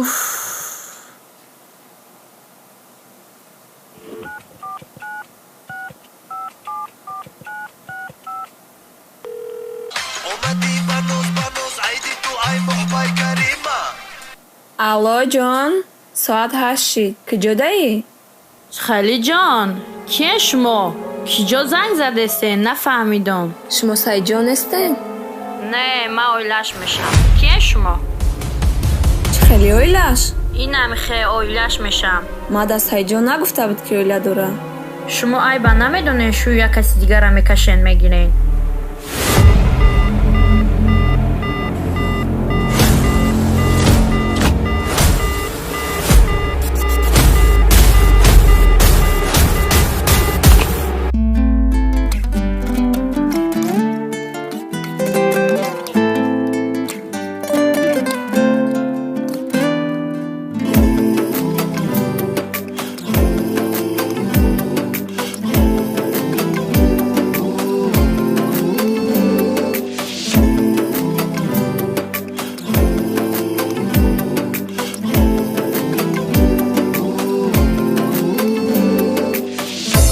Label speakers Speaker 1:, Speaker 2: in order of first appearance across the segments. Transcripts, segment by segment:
Speaker 1: اوف. الو جان، ساعت 8 شد. کجایی؟
Speaker 2: خالی جان، کیه شما؟ کجا زنگ زده استین؟ نفهمیدم.
Speaker 1: شما سعید جان هستین؟
Speaker 2: نه، من اویلش میشم. کیه شما؟
Speaker 1: چه خیلی اویلش؟
Speaker 2: این نمیخه اویلش میشم.
Speaker 1: ما از سعید جان نگفته بود که اویله داره.
Speaker 2: شما ای با نمیدونه شو یا کسی دیگر را میکشین میگیرین.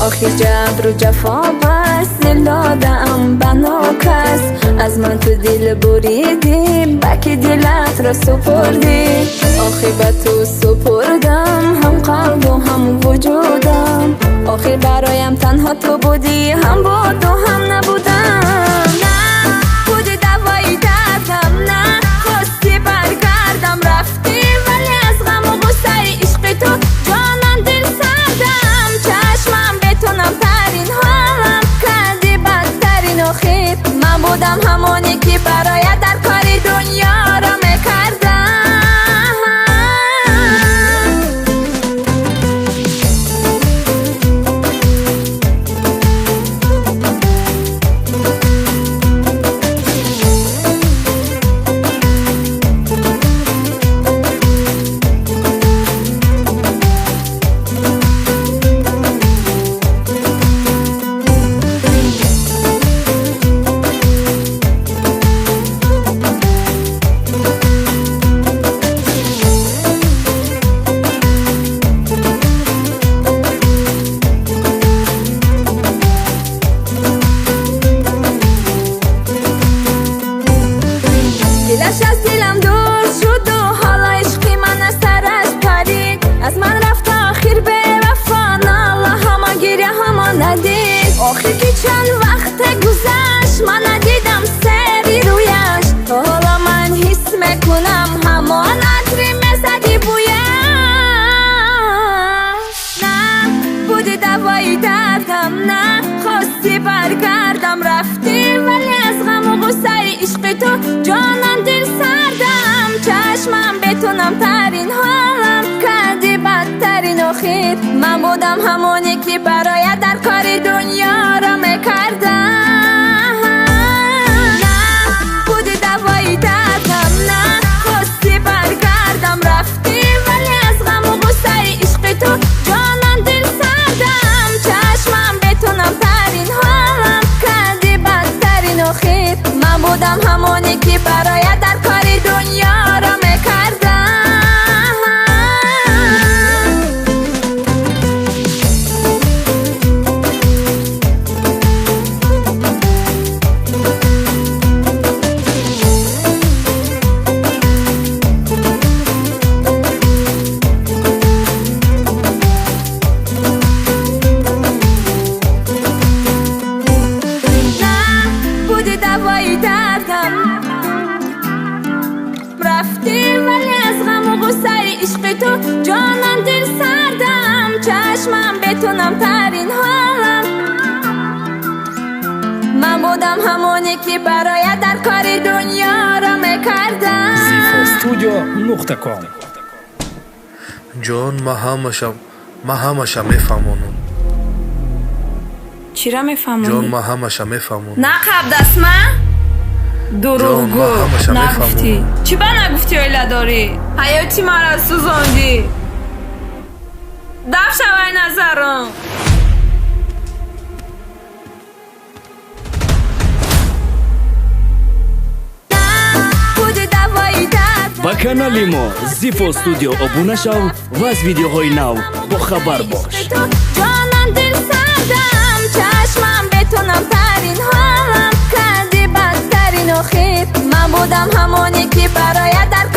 Speaker 1: آخی جبر و جفا بس دل دادم بنا کس از من تو دل بریدی بکی دلت را سپردی آخی به تو سپردم هم قلب و هم وجودم آخی برایم تنها تو بودی هم با تو هم نبودم نه بودی دوایی دردم نه خواستی برگردم رفتی ولی از غم و غصه عشق تو جانم دل سردم چشمم بتونم ترین حالم کردی بدترین آخر من بودم همونی که برایت در کاری دنیا را میکردم دلش از دلم دور شد و حالا عشقی من از سر از پرید از من رفت آخر به وفا نالا هما گیره هما ندید آخر که چند وقت گذشت من ندیدم سری رویش حالا من حس میکنم همان عطری مزدی بویش نه بودی دوایی دردم نه خواستی برگردم رفتی ولی از غم و غصه عشق تو جانم دل سردم چشمم بتونم ترین حالم کردی بدترین آخر من بودم همونی که برایت در کاری دنیا را میکردم نه بودی دوایی دردم نه خواستی برگردم رفتی ولی از غم و غصه عشق تو جانم دل سردم چشمم بتونم ترین حالم کردی بدترین آخر من بودم همونی که برایت در کاری دنیا را میکردم بودی دوایی دردم رفتی ولی از غم و غصه عشق تو جانم دل سردم چشمم بتونم ترین حالم من بودم همونی که برایت در کاری دنیا را میکردم
Speaker 3: zifostudio.com
Speaker 4: جان ما همشم میفهمونم
Speaker 1: چی را میفهمونی؟
Speaker 4: جان ما همشم میفهمونم
Speaker 1: نه قبل دست من دروغگو نگفتی چی با نگفتی اویله داری؟ حیاتی مرا سوزاندی دف شوی نظرم نه بودی دوایی درد
Speaker 5: ба канали мо Zifo Studio обуна шав ва аз видеоҳои нав бохабар бош.
Speaker 1: جانم دل سردم چشمم بتونم ترین حالم کردی بدترین آخر من بودم همانی که برایت در